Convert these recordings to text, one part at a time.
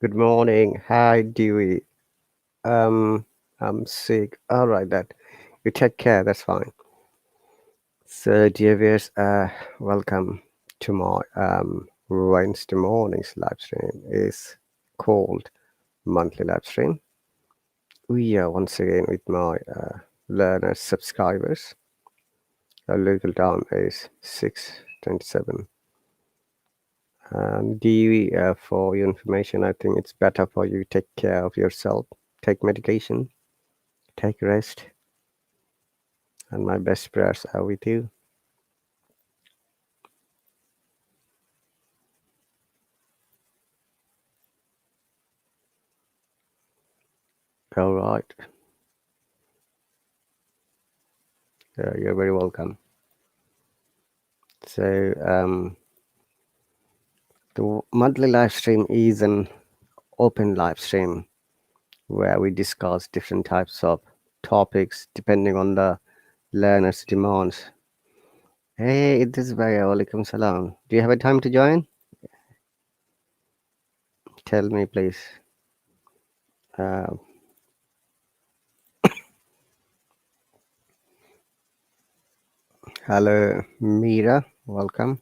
Good morning. Hi, Dewey. Um, I'm sick. All right, that you take care. That's fine. So, dear viewers, welcome to my Wednesday morning's live stream. Is called monthly live stream. We are once again with my learners subscribers. Our local time is 6:27. Dewey, for your information, I think it's better for you to take care of yourself. Take medication. Take rest. And my best prayers are with you. All right. You're very welcome. So, the monthly live stream is an open live stream where we discuss different types of topics depending on the learner's demands. Hey, it is Bhaiya. Walaikum salam. Do you have a time to join? Tell me, please. Uh, Hello, Mira. Welcome.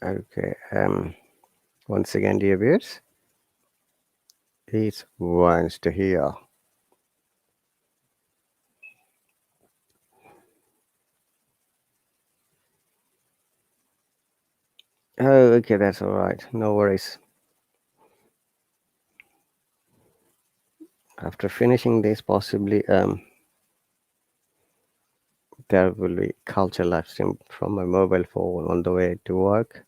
Okay. Once again, dear viewers, it's Wednesday here. Oh, okay, that's all right. No worries. After finishing this, possibly there will be culture live stream from my mobile phone on the way to work.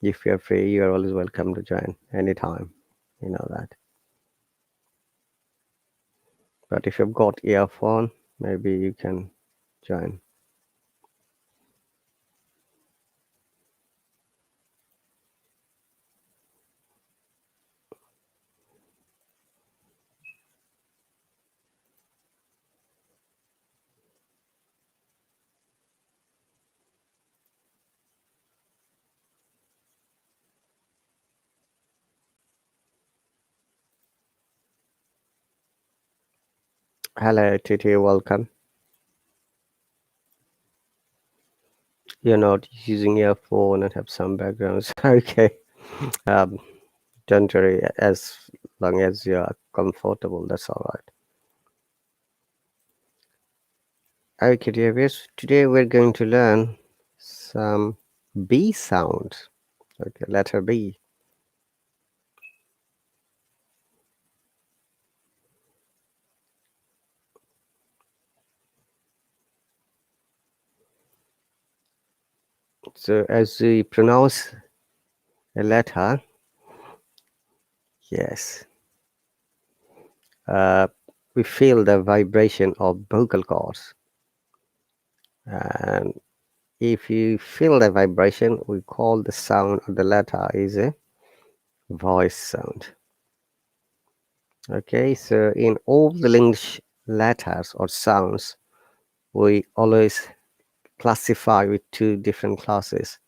If you're free, you're always welcome to join anytime. You know that. But if you've got earphone, maybe you can join. Hello, Titi. Welcome. You're not using earphone and have some backgrounds. Okay. Um, don't worry. As long as you're comfortable, that's all right. Okay, dear viewers, today we're going to learn some B sounds. Okay, letter B. So as we pronounce a letter, yes, we feel the vibration of vocal cords. And if you feel the vibration, we call the sound of the letter is a voice sound. Okay, so in all the English letters or sounds, we always classify with two different classes,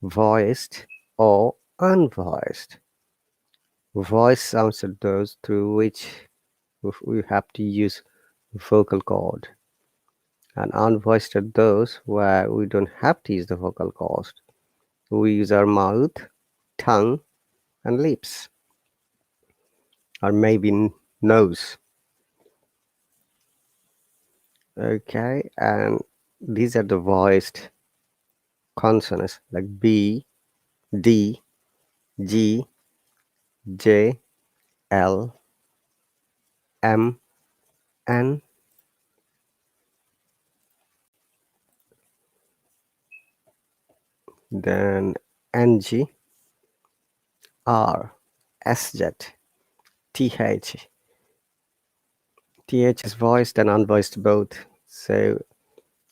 voiced or unvoiced. Voice sounds are those through which we have to use vocal cord, and unvoiced are those where we don't have to use the vocal cord. We use our mouth, tongue, and lips, or maybe nose. Okay, and these are the voiced consonants like B, D, G, J, L, M, N. Then NG, R, SZ, TH. TH is voiced and unvoiced both. So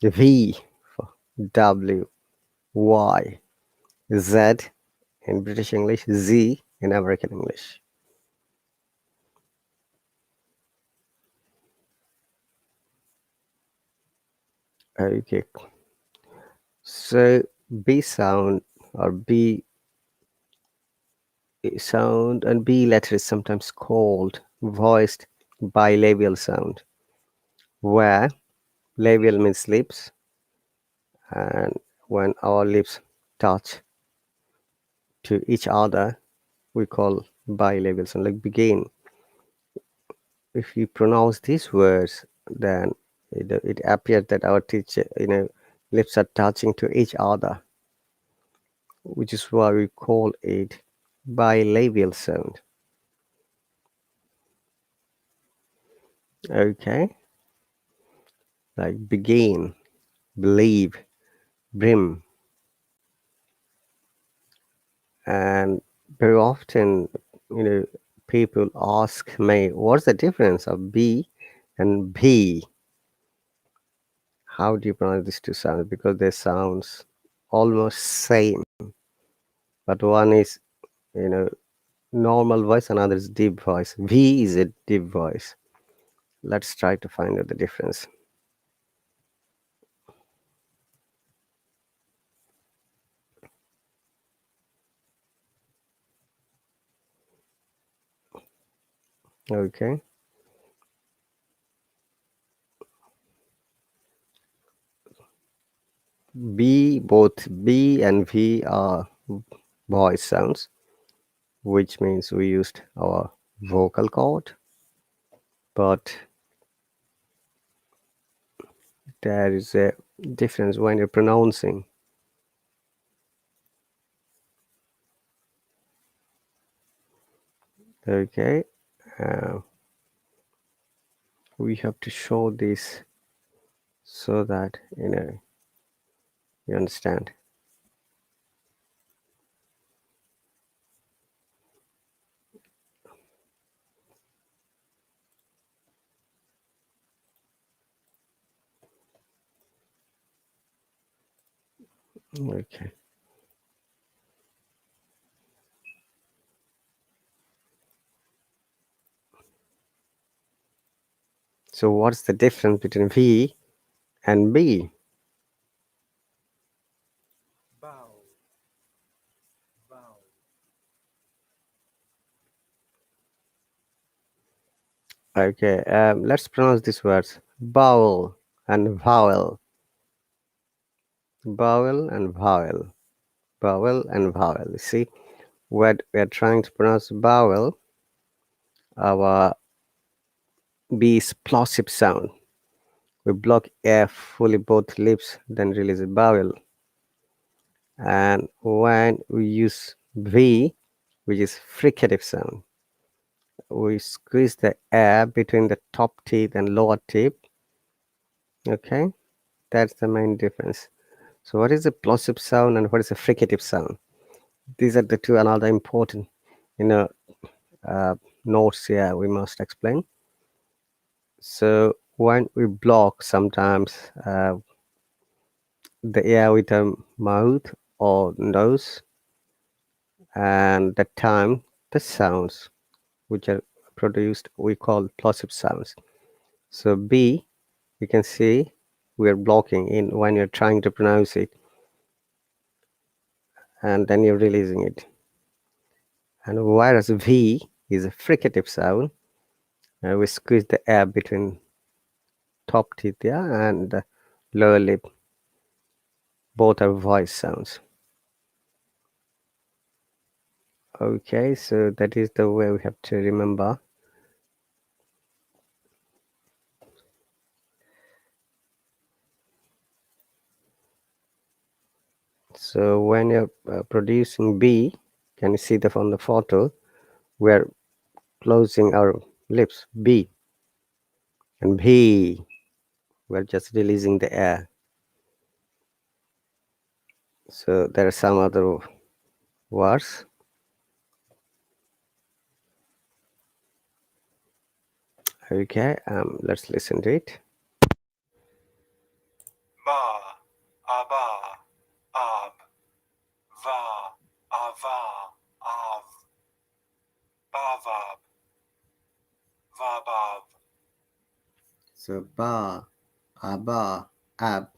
V for W, Y, Z in British English, Z in American English. Okay, so B sound or B sound and B letter is sometimes called voiced bilabial sound, where labial means lips, and when our lips touch to each other, we call bilabial sound. Like begin, if you pronounce these words, then it appears that our teacher, lips are touching to each other, which is why we call it bilabial sound. Okay, like begin, believe, brim, and very often, people ask me, what's the difference of B and B? How do you pronounce these two sounds? Because they sounds almost same, but one is, you know, normal voice, another is deep voice. V is a deep voice. Let's try to find out the difference. Okay. B, both B and V are voice sounds, which means we used our vocal cord, but there is a difference when you're pronouncing. Okay. Uh, we have to show this so that, you understand. Okay. So what's the difference between V and B? Okay, let's pronounce these words: bowel and vowel, bowel and vowel, bowel and vowel. You see, when we're trying to pronounce vowel, our B is plosive sound. We block air fully both lips, then release a vowel. And when we use V, which is fricative sound, we squeeze the air between the top teeth and lower teeth. Okay, that's the main difference. So what is a plosive sound and what is a fricative sound? These are the two another important, you know, uh, notes here we must explain. So when we block sometimes the air with a mouth or nose, and that time the sounds which are produced we call plosive sounds. So B, you can see we are blocking in when you're trying to pronounce it, and then you're releasing it. And whereas V is a fricative sound, we squeeze the air between top teeth, yeah, and lower lip. Both are voice sounds. Okay, so that is the way we have to remember. So when you're producing B, can you see that on the photo? We're closing our lips, B, and B. We're just releasing the air. So there are some other words. Okay, let's listen to it. Ba, aba, ab, va, ava, av, bavab, vabav. So ba, aba, ab,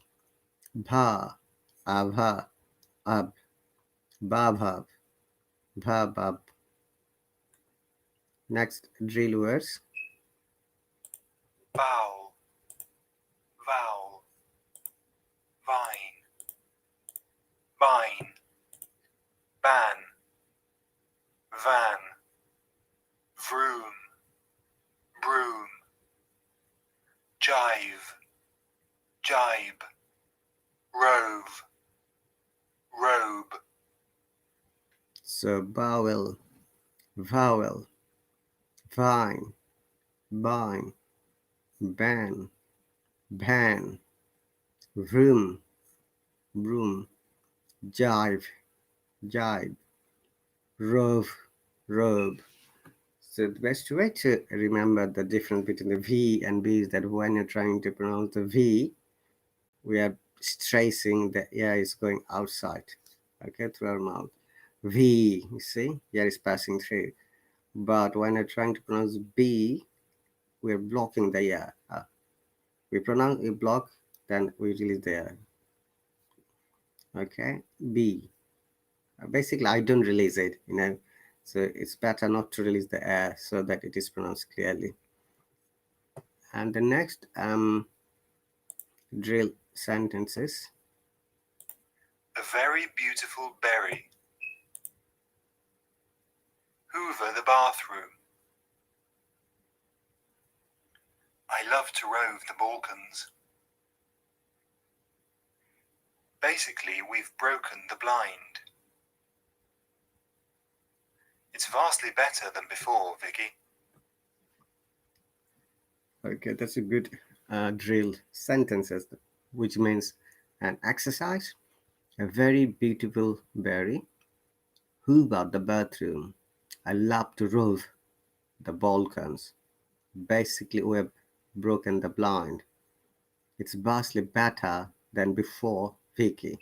bha, abha, ab, babhab, bhabab. Next drill words. Vowel, vowel, vine, vine, ban, van, vroom, broom, jive, jibe, rove, robe. So bowel, vowel, vine, bine, ban, ban, vroom, broom, jive, jibe, rove, robe. So the best way to remember the difference between the V and B is that when you're trying to pronounce the V, we are stressing the air is going outside, okay, through our mouth. V, you see, air is passing through. But when you're trying to pronounce B, we're blocking the air. We block, then we release the air. Okay, B. Basically, I don't release it, so it's better not to release the air so that it is pronounced clearly. And the next drill sentences. A very beautiful berry. Hoover the bathroom. I love to rove the Balkans. Basically, we've broken the blind. It's vastly better than before, Vicky. Okay, that's a good drill sentences, which means an exercise. A very beautiful berry. Who about the bathroom? I love to rove the Balkans. Basically, we've broken the blind. It's vastly better than before, Vicky.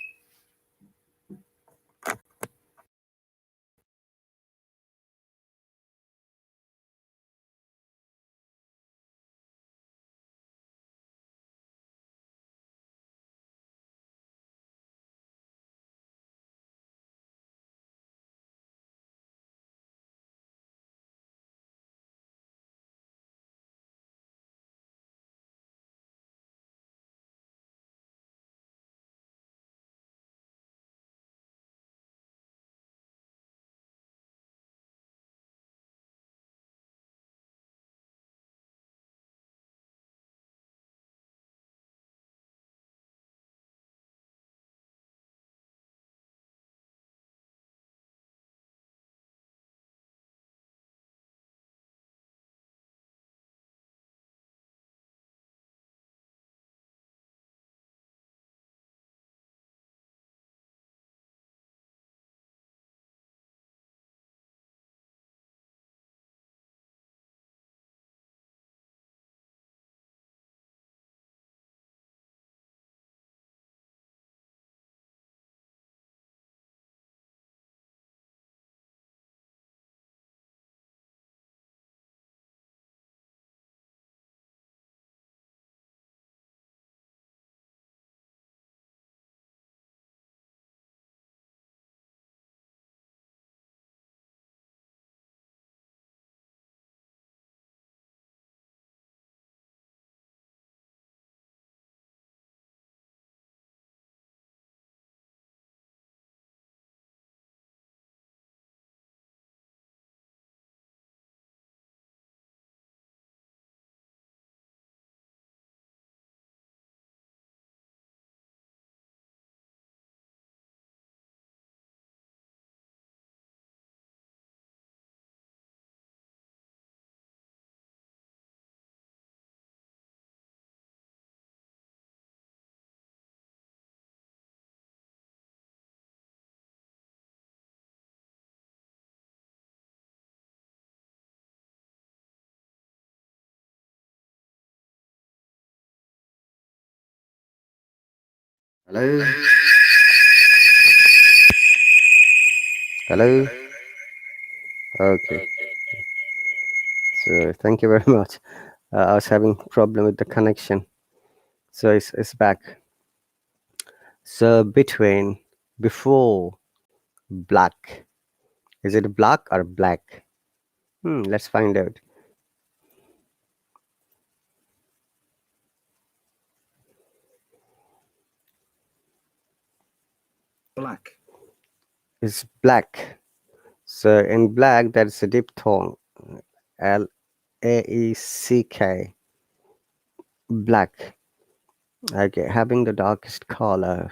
Hello? Hello? Okay. So thank you very much. I was having problem with the connection. So it's back. So between, before, black. Is it black or black? Let's find out. Black. It's black. So in black, that's a diphthong. Laeck. Black. Okay, having the darkest color.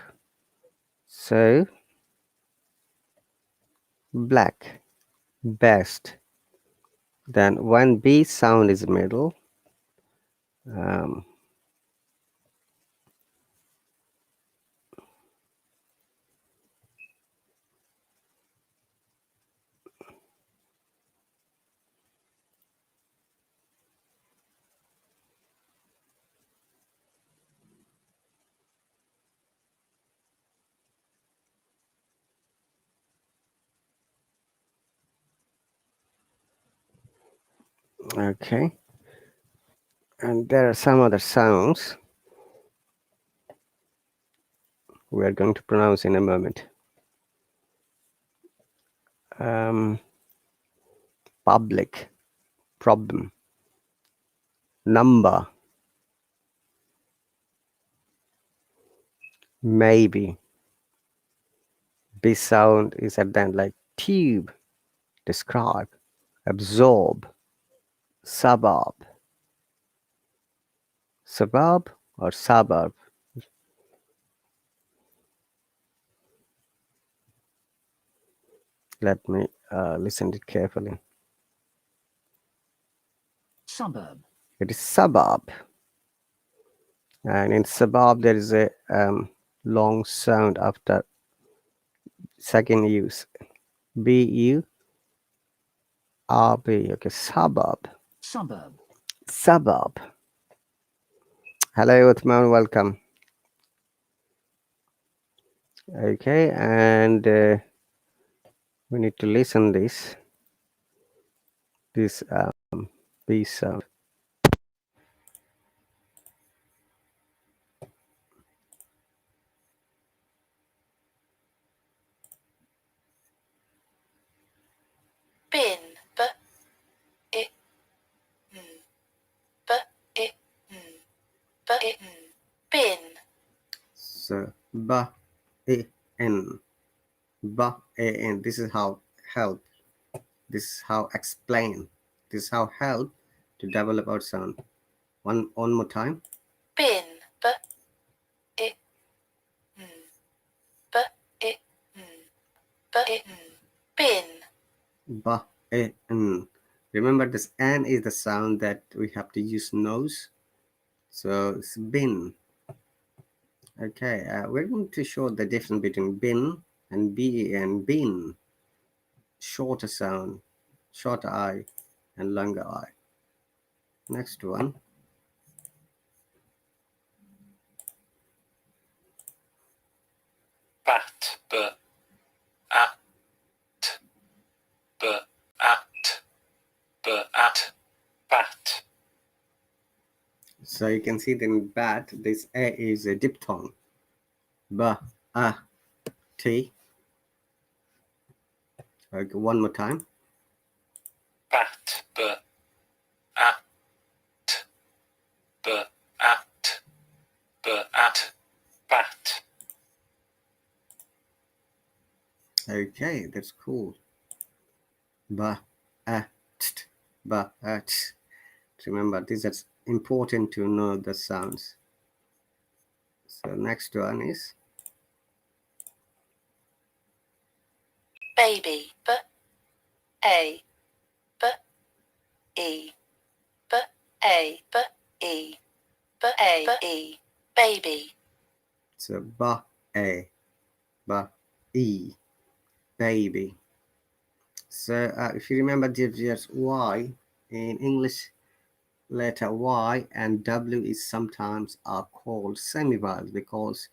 So black. Best. Then when B sound is middle, um, okay. And there are some other sounds we are going to pronounce in a moment. Um, Public, problem, number, maybe. B sound is at the end, like tube, describe, absorb, suburb, suburb or suburb. Let me listen to it carefully. Suburb. It is suburb, and in suburb there is a long sound after second use. B-U-R-B. Okay, suburb. Suburb. Suburb. Hello, Uthman. Welcome. Okay, and we need to listen this B sound. Bin. It. It. It. Bin. So ba a n, ba a n. This is how help. This is how explain. This is how help to develop our sound. One more time. Bin. It. It. It. Bin. Ba a n. Remember, this n is the sound that we have to use nose. So it's bin. Okay, we're going to show the difference between bin and ben. Bin, shorter sound, shorter I, and longer I. Next one. Bat. At. At. At. Bat. So you can see that in bat, this a is a diphthong. Ba, a, t. Okay, one more time. Bat. At. At. At. Bat. Okay, that's cool. Ba, a, t, ba, a, t. Remember, this is important to know the sounds. So next one is Baby. A. E. A. E. A. E. Baby. so ba, a, ba, e, baby. So if you remember, there's y in English. Letter Y and W is sometimes are called semivowels because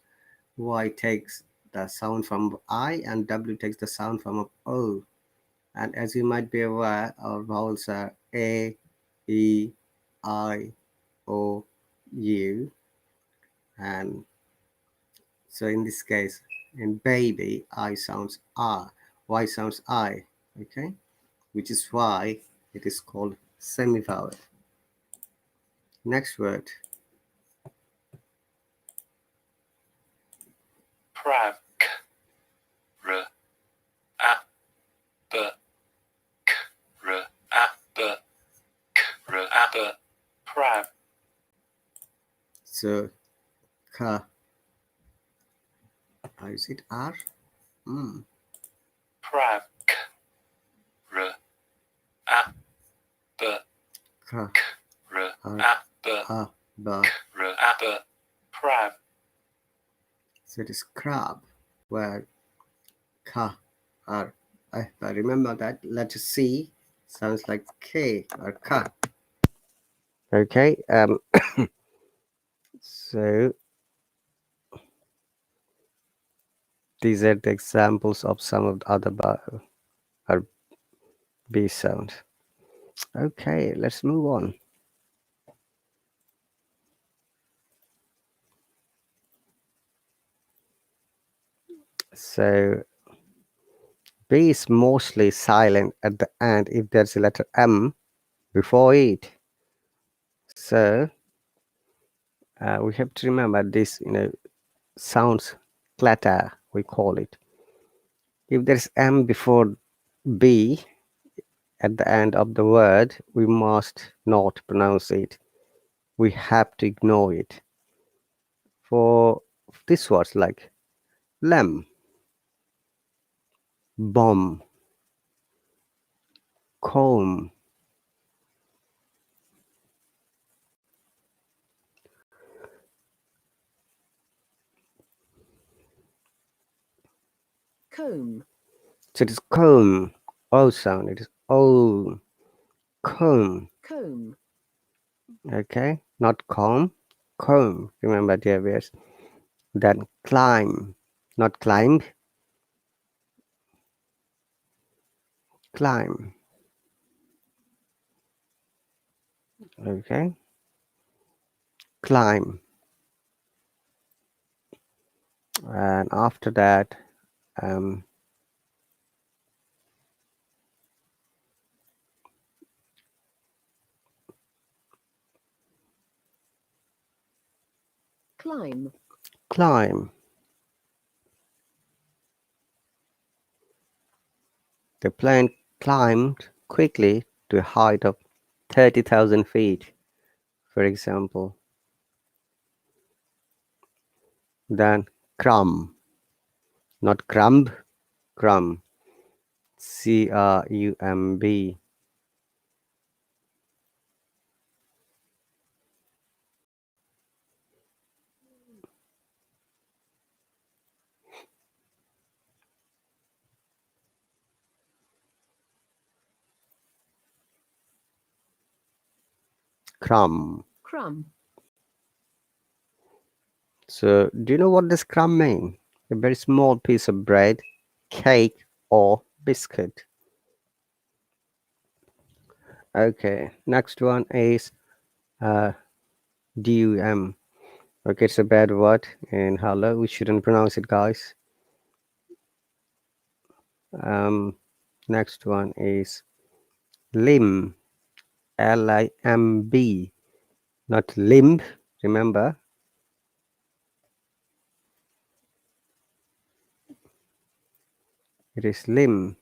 Y takes the sound from I and W takes the sound from O. And as you might be aware, our vowels are A, E, I, O, U. And So in this case, in baby, I sounds R, Y sounds I, okay? Which is why it is called semivowel. Next word, Prav. K. R. A. B. K. R. A. B. K. R. A. B. Prav. so ka, is it R? Prav. K. R. A. B. Ka, K. R. R, A. B. A, ba. K. R. A. B. Prav. So it is crab, where ka, R. If I remember that letter C sounds like K or ka. Okay, so these are the examples of some of the other or B sounds. Okay, let's move on. So B is mostly silent at the end if there's a letter M before it. So we have to remember this, sounds clatter, we call it. If there's M before B at the end of the word, we must not pronounce it. We have to ignore it. For this words like lem, bomb, comb, comb, so it is comb, O sound, it is O, comb, comb, okay, not comb, comb, remember dear viewers. Then climb, not climb, climb, okay, climb. And after that, um, climb, climb. The plane climbed quickly to a height of 30,000 feet, for example. Then crumb, not crumb, crumb, crumb, crumb. crumb, So, do you know what this crumb mean? A very small piece of bread, cake, or biscuit. Okay, next one is uh, DUM. Okay, it's a bad word in Hallo. We shouldn't pronounce it, guys. Next one is limb, LIMB, not limb. Remember, it is limb.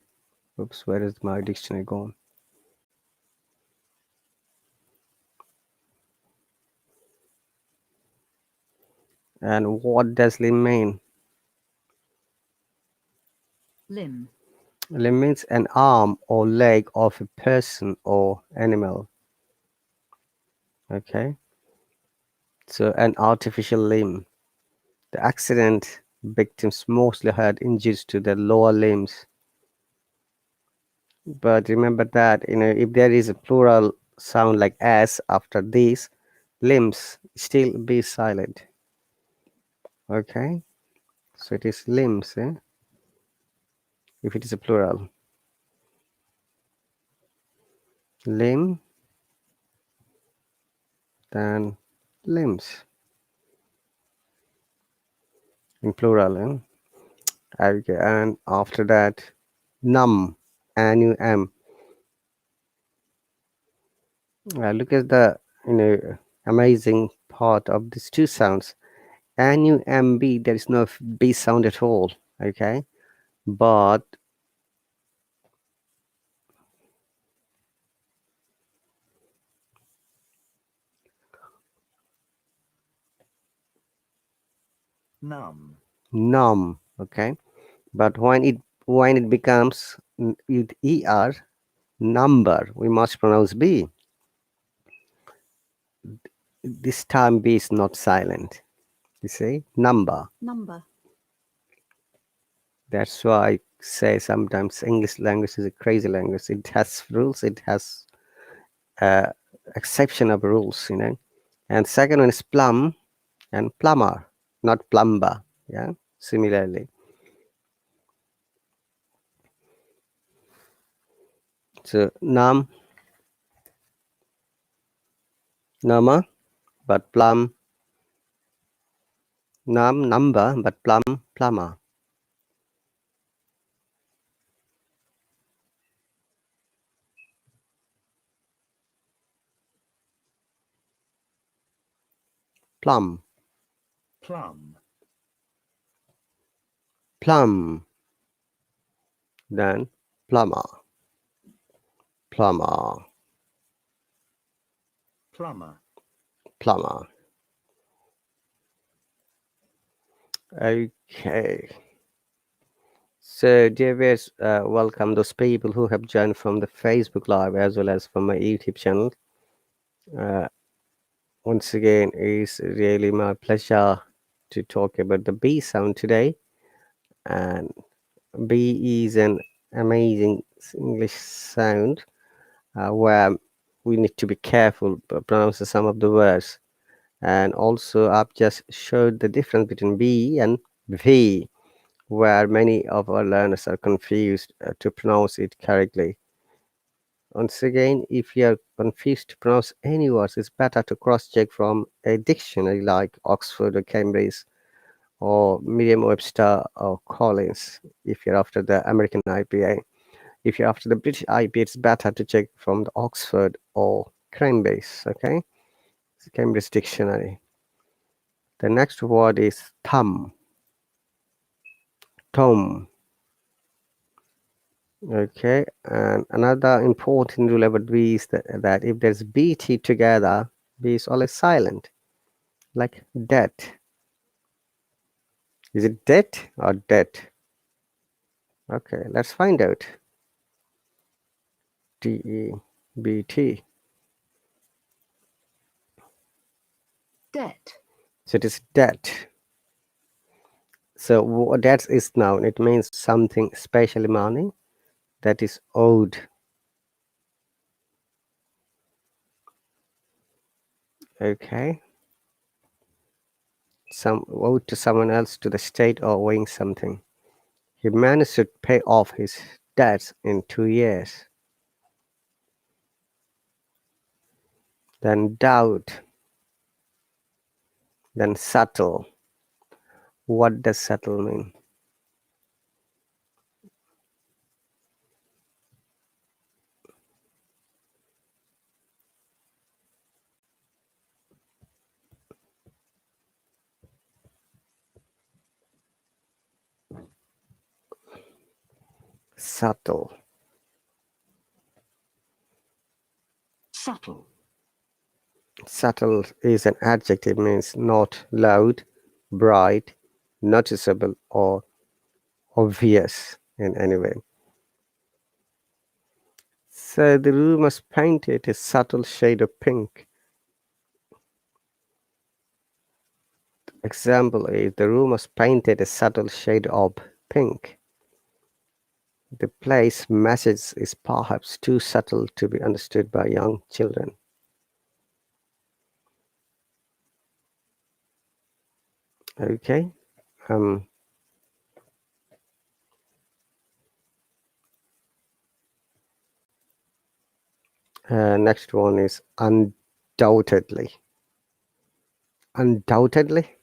Oops, where is my dictionary gone? And what does limb mean? limb, Limb means an arm or leg of a person or animal. Okay, so an artificial limb. The accident victims mostly had injuries to their lower limbs. But remember that, if there is a plural sound like s after these, limbs still be silent. Okay, so it is limbs, if it is a plural. Limb, then limbs. in plural. Okay, and after that, num, num. Look at the amazing part of these two sounds. Numb, there is no b sound at all. Okay, but num. Okay, but when it becomes with er, number, we must pronounce b. This time b is not silent. You see, number. Number. That's why I say sometimes English language is a crazy language. It has rules. It has uh, exception of rules. And second one is plum and plumber, not plumber. Yeah. Similarly, so nama, but plum, number, but plumber. Plum, plum, then plumber, plumber, plumber. Okay. So, dear viewers, welcome those people who have joined from the Facebook Live as well as from my YouTube channel. Uh, Once again, it's really my pleasure to talk about the B sound today. And B is an amazing English sound where we need to be careful pronouncing some of the words. And also, I've just showed the difference between B and V, where many of our learners are confused to pronounce it correctly. Once again, if you are confused to pronounce any words, it's better to cross-check from a dictionary like Oxford or Cambridge or Merriam-Webster or Collins if you're after the American IPA. If you're after the British IPA, it's better to check from the Oxford or Cambridge, okay? It's Cambridge Dictionary. The next word is thumb, tom. Okay, and another important rule about B is that if there's BT together, B is always silent, like debt. Is it debt or debt? Okay, let's find out. DEBT. Debt. So it is debt. So what debt is noun. It means something, especially money, that is owed. Okay. Some owed to someone else, to the state, or owing something. He managed to pay off his debts in 2 years. Then doubt. Then subtle. What does subtle mean? Subtle. Subtle. Subtle is an adjective, means not loud, bright, noticeable, or obvious in any way. So the room was painted a subtle shade of pink. Example is the room was painted a subtle shade of pink. The play's message is perhaps too subtle to be understood by young children. Okay. Next one is undoubtedly. Undoubtedly.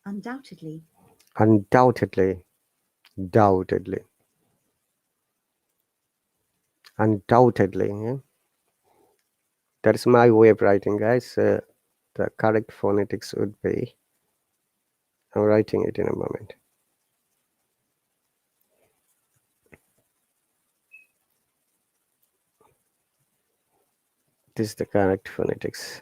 Undoubtedly. Undoubtedly. Doubtedly. Undoubtedly. Yeah? That is my way of writing, guys. The correct phonetics would be, I'm writing it in a moment. This is the correct phonetics.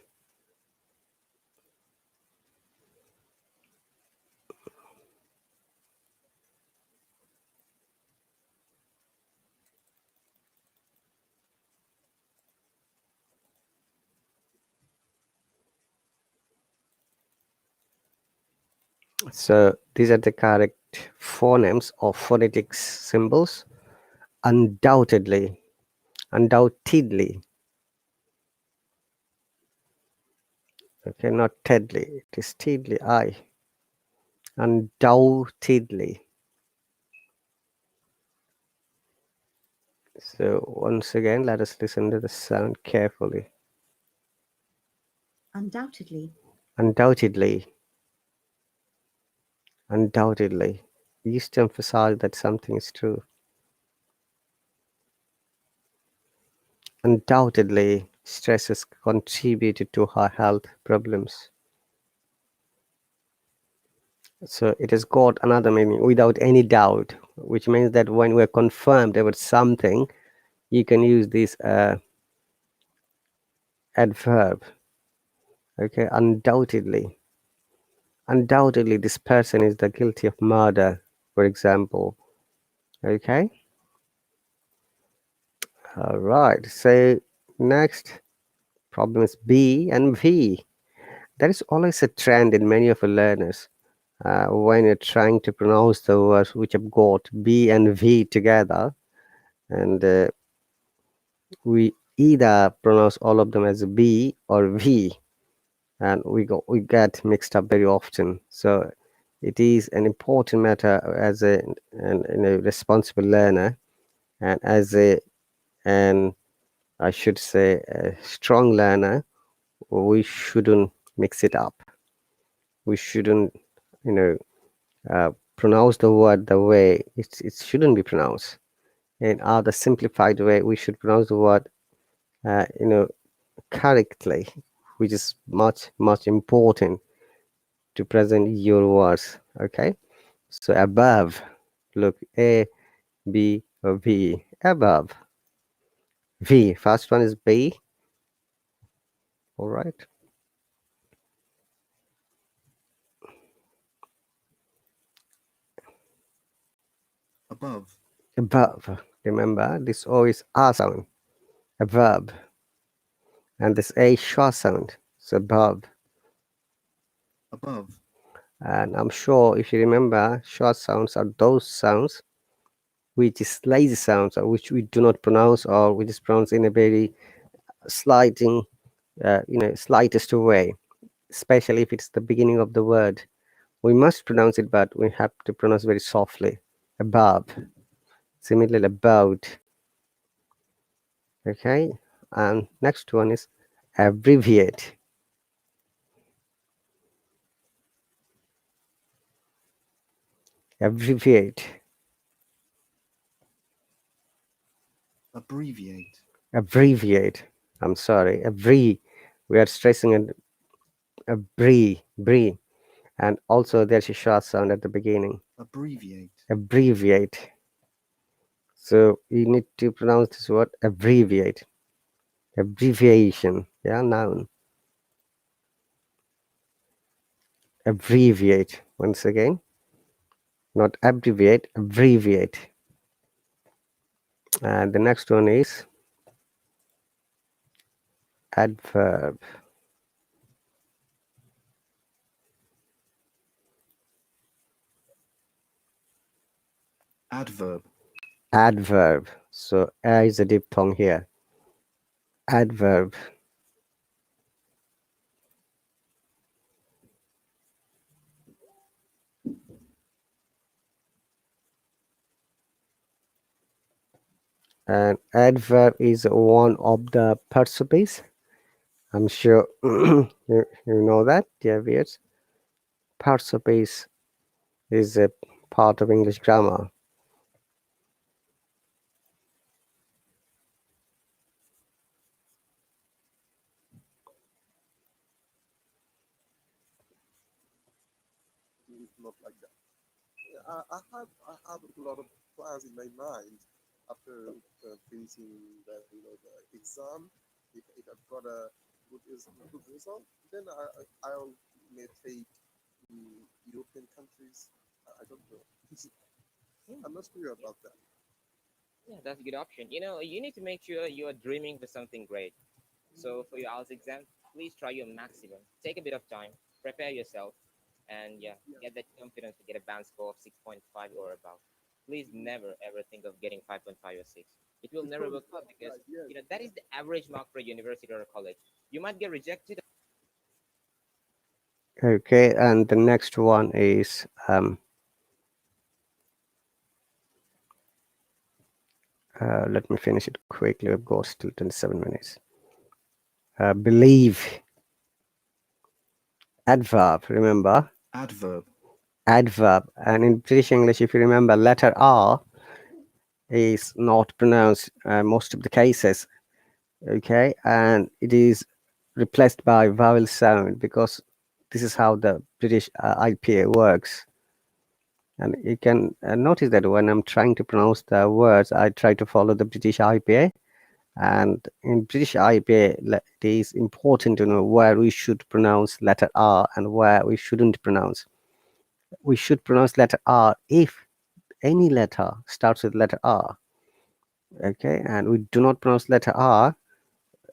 So these are the correct phonemes or phonetics symbols. Undoubtedly. Undoubtedly. Okay, not Tedley. It is Tedley. I. Undoubtedly. So once again, let us listen to the sound carefully. Undoubtedly. Undoubtedly. Undoubtedly. We used to emphasize that something is true. Undoubtedly, stress has contributed to her health problems. So it has got another meaning, without any doubt, which means that when we're confirmed about something, you can use this adverb. Okay, undoubtedly. Undoubtedly, this person is the guilty of murder, for example. Okay, all right. So next problem is B and V. There is always a trend in many of our learners when you're trying to pronounce the words which have got B and V together, and we either pronounce all of them as B or V, and we get mixed up very often. So it is an important matter as a responsible learner, and as an I should say a strong learner, we shouldn't mix it up. We shouldn't, you know, pronounce the word the way it shouldn't be pronounced. In other simplified way, we should pronounce the word, uh, you know, correctly, which is much important to present your words. Okay, so above, look, A, B, or V, above. V, first one is B. All right. Above. Above. Remember, this O is R sound. Above. And this A short sound. So above. Above. And I'm sure if you remember, short sounds are those sounds which is lazy sounds or which we do not pronounce or which is pronounced in a very slighting, slightest way, especially if it's the beginning of the word. We must pronounce it, but we have to pronounce very softly. Above. Similarly, about. Okay. And next one is abbreviate. Abbreviate. Abbreviate. Abbreviate. I'm sorry. We are stressing an bree. And also there's a short sound at the beginning. Abbreviate. Abbreviate. So you need to pronounce this word abbreviate. Abbreviation. Yeah, noun. Abbreviate. Once again. Not abbreviate, abbreviate. And the next one is adverb. Adverb. Adverb. So A is a diphthong here. Adverb. And adverb is one of the participles. I'm sure you know that, dear viewers. Parts of is a part of English grammar. It's not like that. Yeah, I have a lot of plans in my mind after finishing the exam. If I've got a good result, then I'll may take European countries. I don't know. Yeah, I'm not sure about that. yeah, that's a good option. You need to make sure you are dreaming for something great. So for your IELTS exam, please try your maximum. Take a bit of time, prepare yourself, and yeah, get that confidence to get a band score of 6.5 or above. Please never ever think of getting 5.5 or 6. It will never Because work out because right, yes, that is the average mark for a university or a college. You might get rejected. Okay, and the next one is let me finish it quickly. We've got still 27 minutes. Believe, adverb. Remember, Adverb. adverb. And in British English, if you remember, letter R is not pronounced most of the cases. Okay, and it is replaced by vowel sound because this is how the British IPA works. And you can notice that when I'm trying to pronounce the words, I try to follow the British IPA. And in British IPA, it is important to know where we should pronounce letter R and where we shouldn't pronounce. We should pronounce letter R if any letter starts with letter R. Okay, and we do not pronounce letter R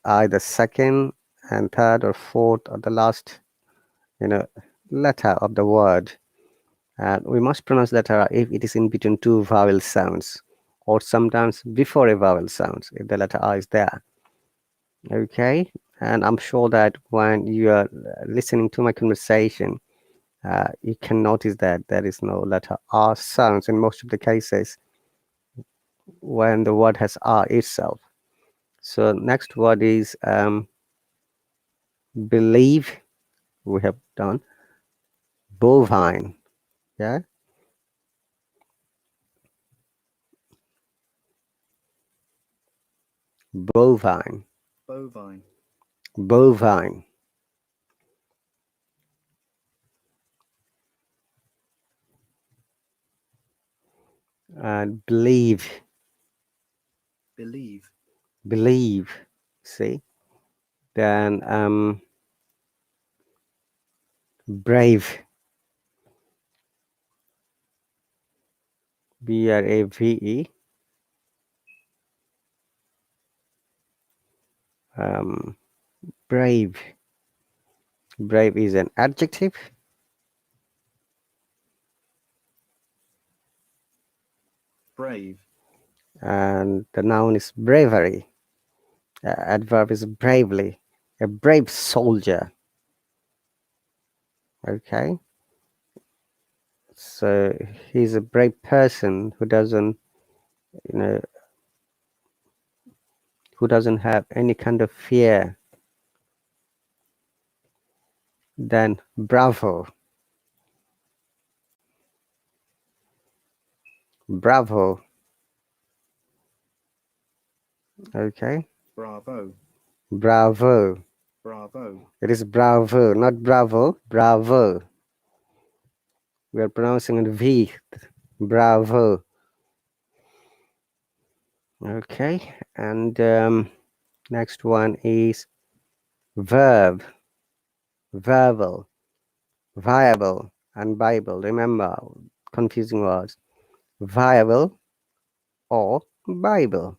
either second and third or fourth or the last, you know, letter of the word. And we must pronounce letter R if it is in between two vowel sounds, or sometimes before a vowel sound if the letter R is there. Okay, and I'm sure that when you are listening to my conversation, you can notice that there is no letter R sounds in most of the cases when the word has R itself. So next word is believe. We have done bovine. Yeah, bovine, Bovine. bovine, and believe, Believe. believe. See, then brave, brave. Um, brave. Brave is an adjective, Brave. and the noun is bravery. Adverb is bravely. A brave soldier. Okay, so he's a brave person who doesn't, you know, who doesn't have any kind of fear. Then bravo, bravo. Okay, Bravo. bravo. Bravo. It is bravo, not bravo. Bravo. We are pronouncing it V. Bravo. Okay, and next one is verb, verbal, viable, and Bible. Remember, confusing words. Viable or Bible.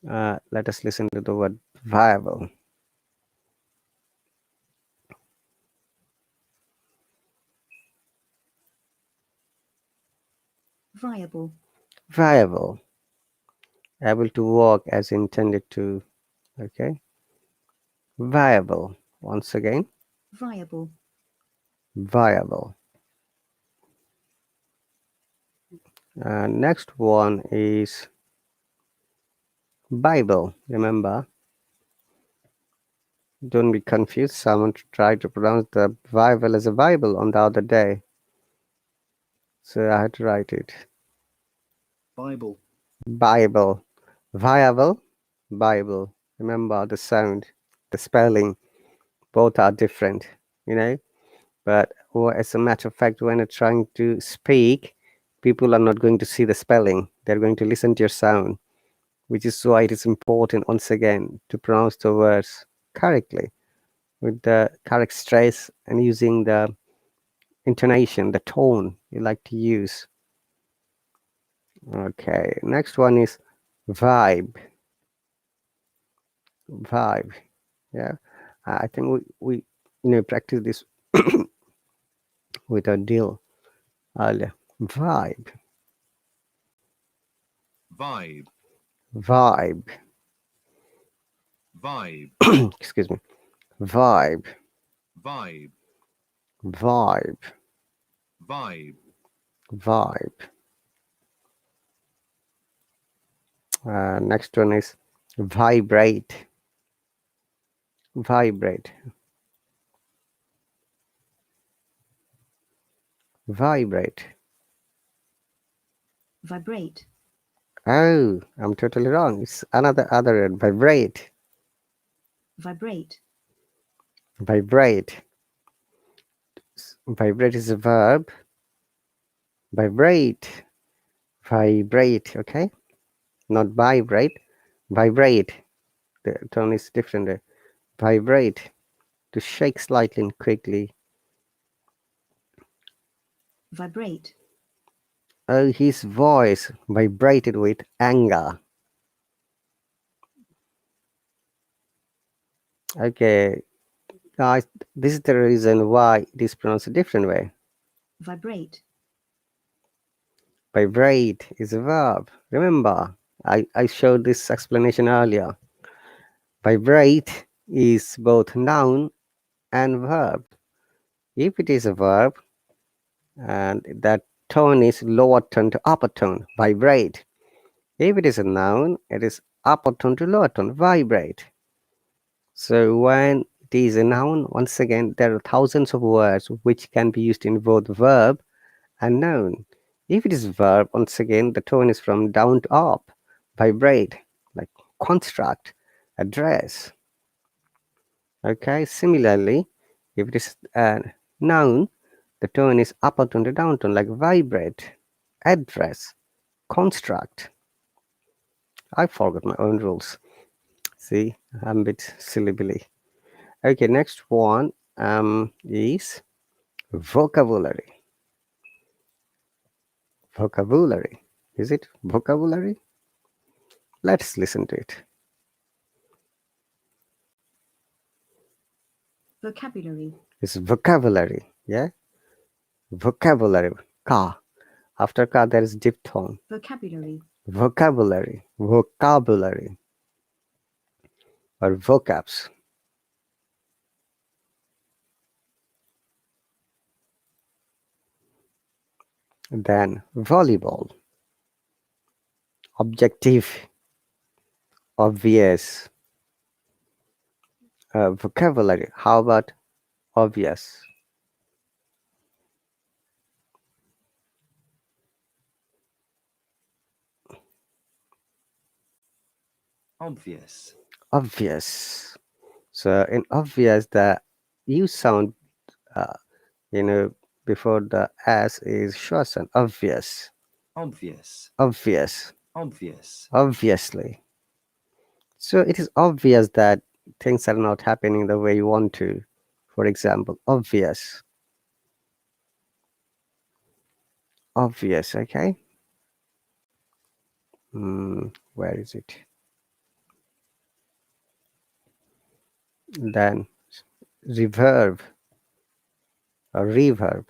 Let us listen to the word viable. Viable. Viable. Able to work as intended to. Okay. Viable. Once again, Viable. viable. Next one is Bible. Remember, Don't be confused. Someone tried to pronounce the Bible as a Bible on the other day, so I had to write it. Bible. Bible. Viable. Bible. Remember the sound, the spelling, both are different, you know. But as a matter of fact, when you're trying to speak, people are not going to see the spelling. They're going to listen to your sound, which is why it is important, once again, to pronounce the words correctly with the correct stress and using the intonation, the tone you like to use. Okay, next one is vibe. Vibe. Yeah, I think we practice this with a deal earlier. Vibe. Vibe. Vibe. Vibe. Excuse me. Vibe. Vibe. Vibe. Vibe. Vibe. Next one is vibrate. Vibrate. Vibrate. Vibrate. Oh, I'm totally wrong. It's another other word. Vibrate. Vibrate. Vibrate. Vibrate is a verb. Vibrate. Vibrate. Okay, not vibrate. Vibrate. The tone is different there. Vibrate. To shake slightly and quickly. Vibrate. Oh, his voice vibrated with anger. Okay, guys, this is the reason why it is pronounced a different way. Vibrate. Vibrate is a verb. Remember, I showed this explanation earlier. Vibrate is both noun and verb. If it is a verb and that tone is lower tone to upper tone, vibrate. If it is a noun, it is upper tone to lower tone, vibrate. So when it is a noun, once again, there are thousands of words which can be used in both verb and noun. If it is verb, once again, the tone is from down to up, vibrate, like construct, address. Okay, similarly, if it is a noun, the tone is upper tone to down tone, like vibrate, address, construct. I forgot my own rules. See, I'm a bit silly billy. Okay, next one is vocabulary. Vocabulary. Is it vocabulary? Let's listen to it. Vocabulary. It's vocabulary. Yeah, vocabulary. Ka. After ka, there is diphthong. Vocabulary. Vocabulary. Vocabulary. Or vocabs. Then volleyball. Objective. Obvious. Vocabulary. How about obvious? Obvious. Obvious. So in obvious, the U sound, uh, you know, before the S is shortened. Obvious. Obvious. Obvious. Obvious. Obviously. So it is obvious that things are not happening the way you want to. For example, obvious. Obvious, okay? Where is it? Then reverb or reverb.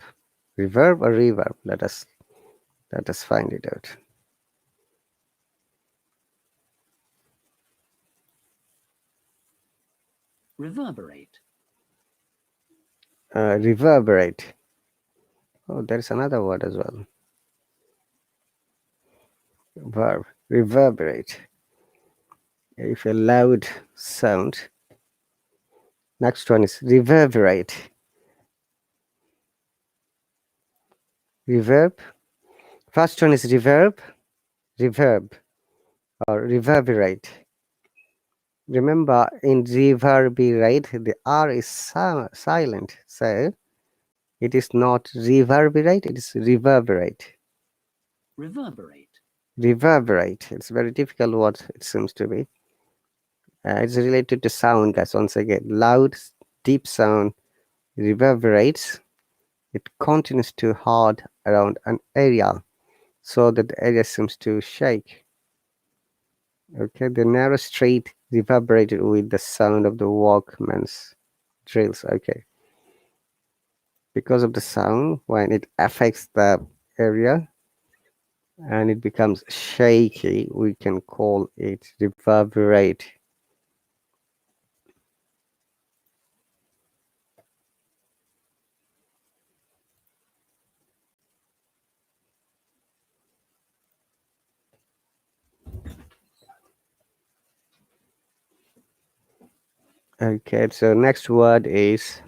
Reverb or reverb? Let us find it out. Reverberate. Reverberate. Oh, there's another word as well. Verb. Reverberate. If a loud sound Next one is reverberate. Reverb. First one is reverb, reverb, or reverberate. Remember, in reverberate, the R is silent, so it is not reverberate, it is reverberate. Reverberate. Reverberate. It's very difficult word, it seems to be. It's related to sound, guys. Once again, loud, deep sound reverberates. It continues to hard around an area, so that the area seems to shake. Okay, the narrow street reverberated with the sound of the workman's drills. Okay, because of the sound, when it affects the area and it becomes shaky, we can call it reverberate. Okay, so next word is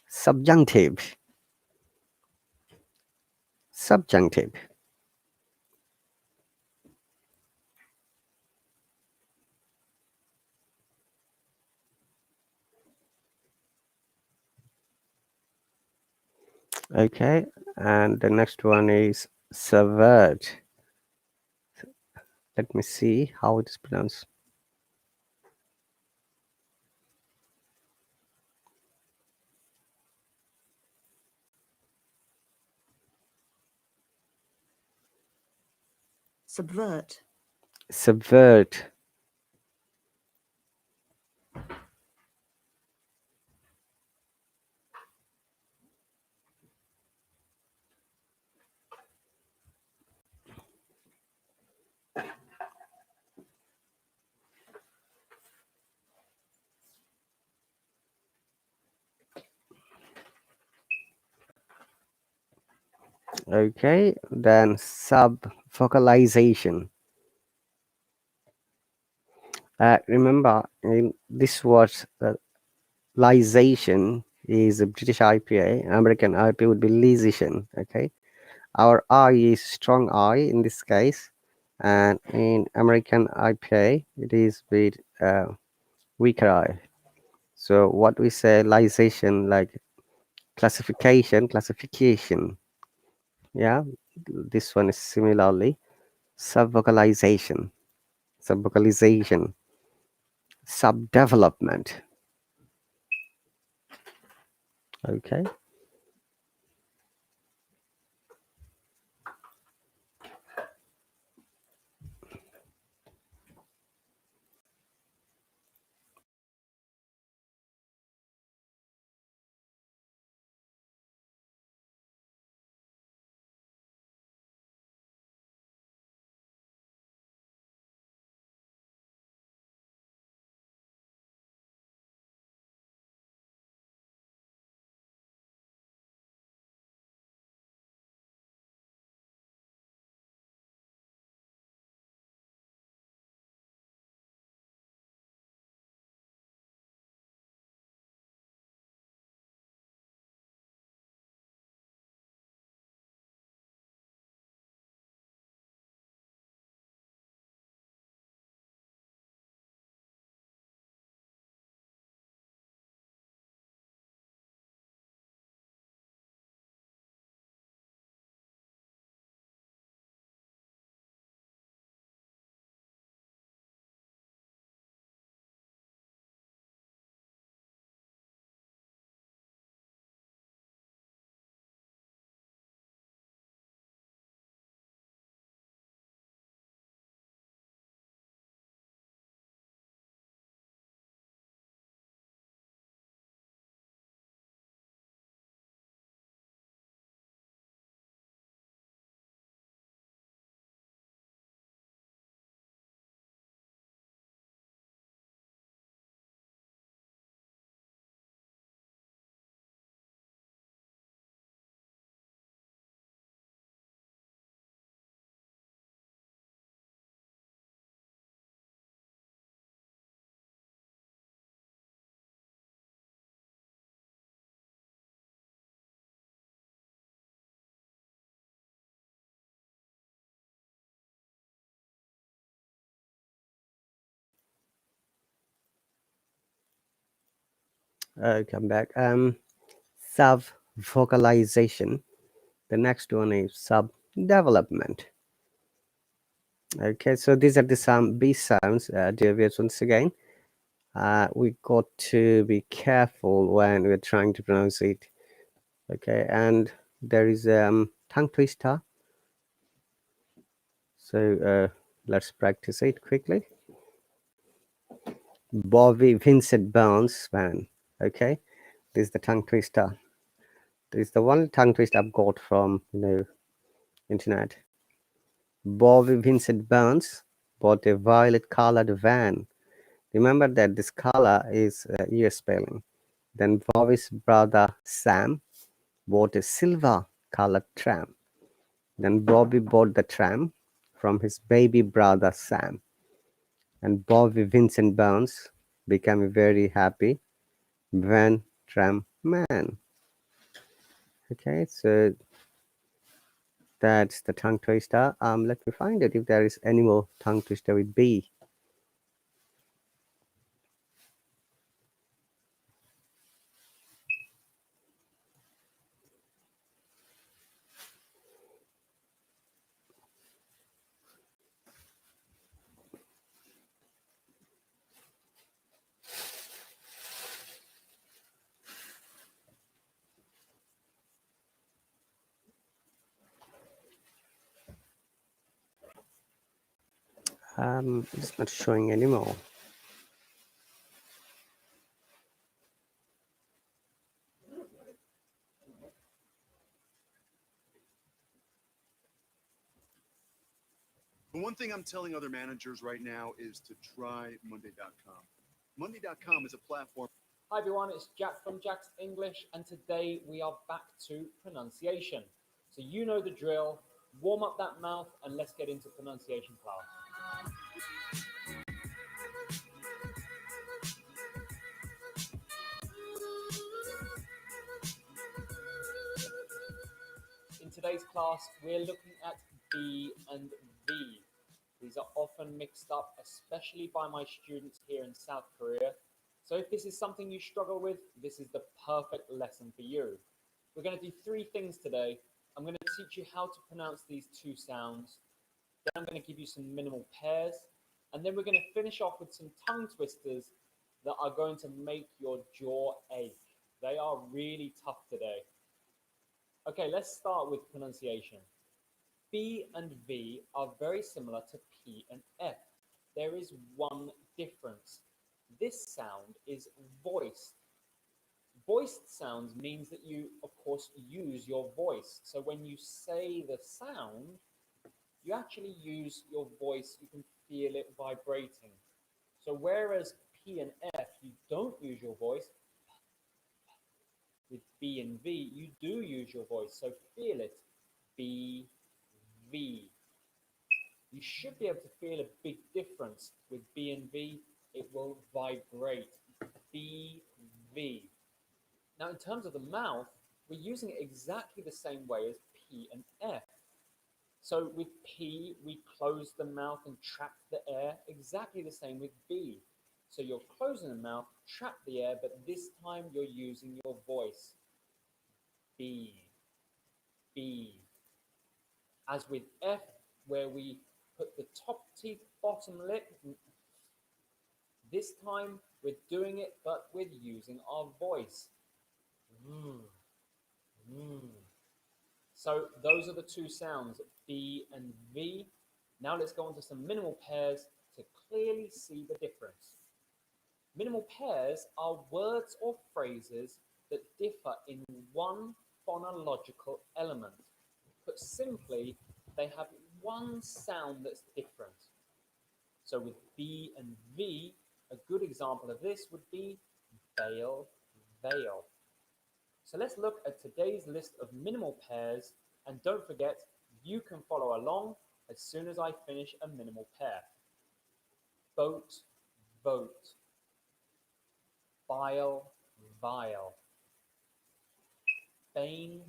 subjunctive. Subjunctive. Okay, and the next one is subvert. Let me see how it is pronounced. Subvert. Subvert. Okay, then subvocalization. Remember, in this word, lization is a British IPA. American IPA would be lization. Okay, our I is strong I in this case, and in American IPA, it is with weaker I. So what we say lization, like classification. Yeah, this one is similarly subvocalization, subvocalization, subdevelopment. Okay. Come back. Sub vocalization. The next one is sub development. Okay, so these are the some B sounds, dear viewers. Once again, we got to be careful when we're trying to pronounce it. Okay, and there is tongue twister. So let's practice it quickly. Bobby Vincent Burns van. Okay, this is the tongue twister. This is the one tongue twist I've got from internet. Bobby Vincent Burns bought a violet-colored van. Remember that this color is US spelling. Then Bobby's brother Sam bought a silver-colored tram. Then Bobby bought the tram from his baby brother Sam. And Bobby Vincent Burns became very happy van tram man. Okay, so that's the tongue twister. Let me find it if there is any more tongue twister with B. It's not showing anymore. The one thing I'm telling other managers right now is to try Monday.com. Monday.com is a platform. Hi everyone, it's Jack from Jack's English, and today we are back to pronunciation. So you know the drill. Warm up that mouth and let's get into pronunciation class. In today's class, we're looking at B and V. These are often mixed up, especially by my students here in South Korea. So if this is something you struggle with, this is the perfect lesson for you. We're going to do three things today. I'm going to teach you how to pronounce these two sounds. Then I'm going to give you some minimal pairs. And then we're going to finish off with some tongue twisters that are going to make your jaw ache. They are really tough today. Okay, let's start with pronunciation. B and V are very similar to P and F. There is one difference. This sound is voiced. Voiced sounds means that you, of course, use your voice. So when you say the sound, you actually use your voice. You can feel it vibrating. So whereas P and F, you don't use your voice, with B and V, you do use your voice. So feel it. B, V. You should be able to feel a big difference with B and V. It will vibrate. B, V. Now, in terms of the mouth, we're using it exactly the same way as P and F. So with P, we close the mouth and trap the air, exactly the same with B. So you're closing the mouth, trap the air, but this time you're using your voice. B, B. As with F, where we put the top teeth, bottom lip, this time we're doing it, but we're using our voice. Mm, mm. So those are the two sounds, B and V. Now let's go on to some minimal pairs to clearly see the difference. Minimal pairs are words or phrases that differ in one phonological element. Put simply, they have one sound that's different. So with B and V, a good example of this would be veil, veil. So let's look at today's list of minimal pairs, and don't forget, you can follow along as soon as I finish a minimal pair. Boat, vote. Vile, vile. Vein,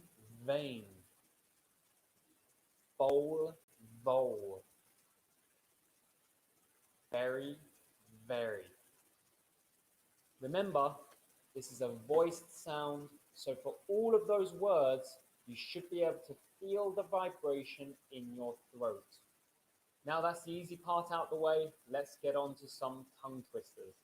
vein. Bowl, vole. Very, very. Remember, This is a voiced sound. So for all of those words, you should be able to feel the vibration in your throat. Now that's the easy part out the way. Let's get on to some tongue twisters.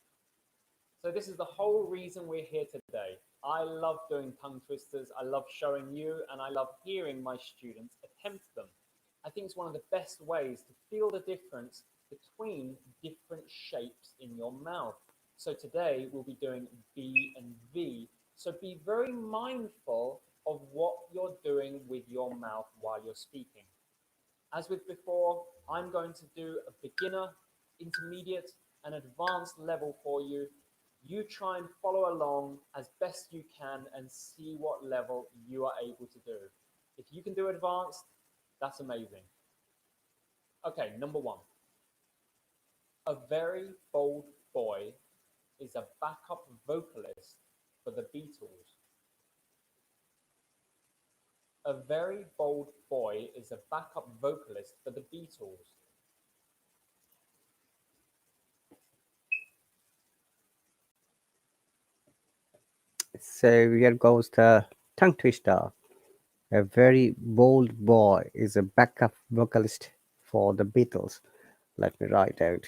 So this is the whole reason we're here today. I love doing tongue twisters. I love showing you, and I love hearing my students attempt them. I think it's one of the best ways to feel the difference between different shapes in your mouth. So today we'll be doing B and V. So be very mindful of what you're doing with your mouth while you're speaking. As with before, I'm going to do a beginner, intermediate, and advanced level for you. You try and follow along as best you can and see what level you are able to do. If you can do advanced, that's amazing. Okay, number one. A very bold boy is a backup vocalist for the Beatles. A very bold boy is a backup vocalist for the Beatles. So here goes the tongue twister. A very bold boy is a backup vocalist for the Beatles. Let me write out.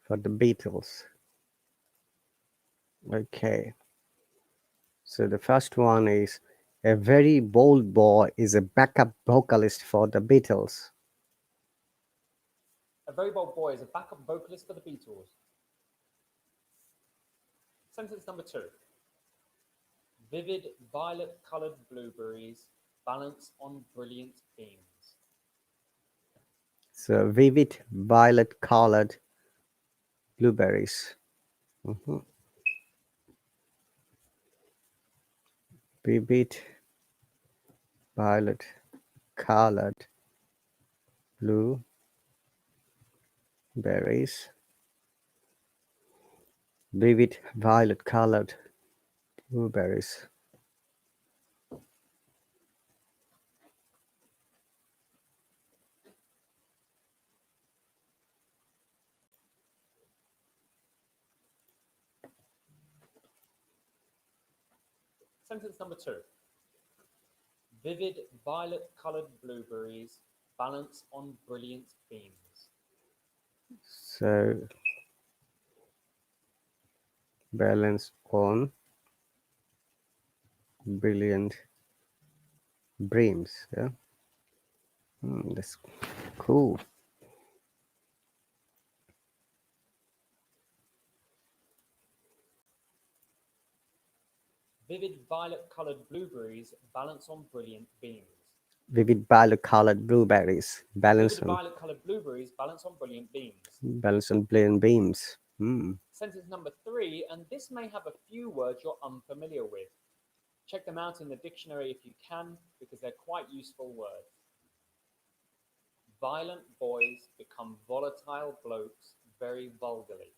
For the Beatles. Okay. So the first one is a very bold boy is a backup vocalist for the Beatles. A very bold boy is a backup vocalist for the Beatles. Sentence number two. Vivid violet-colored blueberries balance on brilliant beams. So vivid violet colored blueberries. Mhm. Vivid violet colored blueberries. Vivid violet colored blueberries. Sentence number two. Vivid violet-colored blueberries balance on brilliant beams. So balance on brilliant beams. Yeah. That's cool. Vivid violet-colored blueberries balance on brilliant beams. Vivid violet colored blueberries. Vivid violet-colored blueberries balance on brilliant beams. Balance on brilliant beams. Sentence number three, and this may have a few words you're unfamiliar with. Check them out in the dictionary if you can, because they're quite useful words. Violent boys become volatile blokes very vulgarly.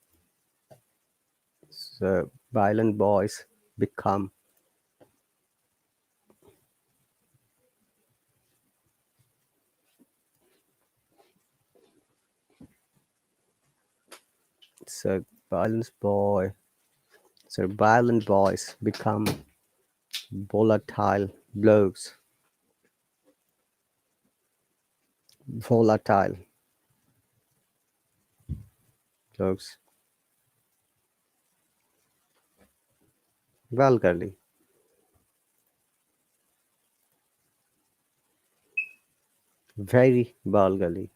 So violent boys become so violent boy. So violent boys become volatile blokes. Volatile blokes. Vulgarly. Very vulgarly.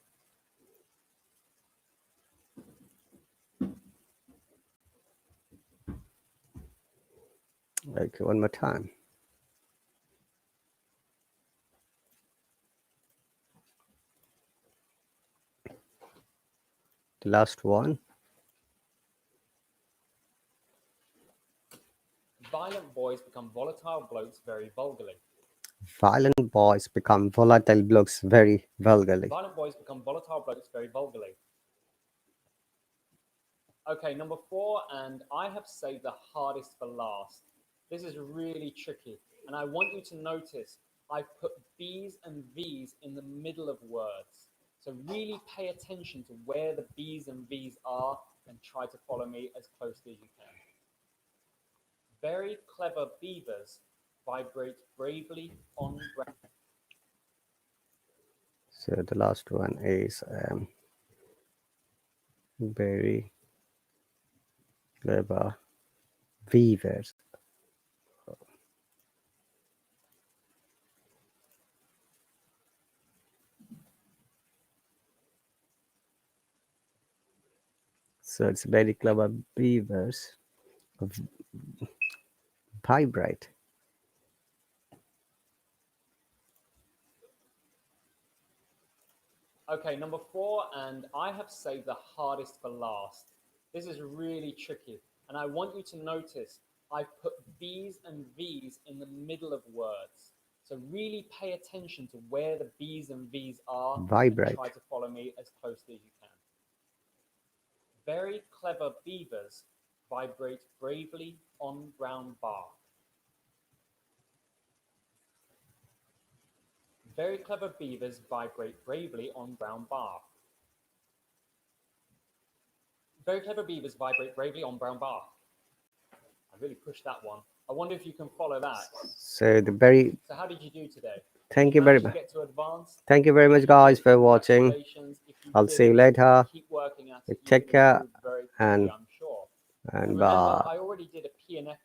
Okay, one more time. the last one. Violent boys become volatile blokes very vulgarly. Violent boys become volatile blokes very vulgarly. Violent boys become volatile blokes very vulgarly. Okay, number 4, and I have saved the hardest for last. This is really tricky, and I want you to notice I've put B's and V's in the middle of words. So really pay attention to where the B's and V's are and try to follow me as closely as you can. Very clever beavers vibrate bravely on ground. So the last one is very clever weavers. So it's very clever beavers vibrate. Okay, number 4, and I have saved the hardest for last. This is really tricky, and I want you to notice I've put B's and V's in the middle of words. So really pay attention to where the B's and V's are Vibrate. and try to follow me as closely as you can. Very clever beavers vibrate bravely on brown bark. Very clever beavers vibrate bravely on brown bark. Very clever beavers vibrate bravely on brown bark. I really pushed that one. I wonder if you can follow that. So the very So how did you do today? thank Did you very manage to much. get to advanced? Thank you very much, guys, for watching. Congratulations. If you I'll see you didn't, later. keep working at it. You Take can care improve very quickly, and I'm sure. and Remember, bye. I already did a P&F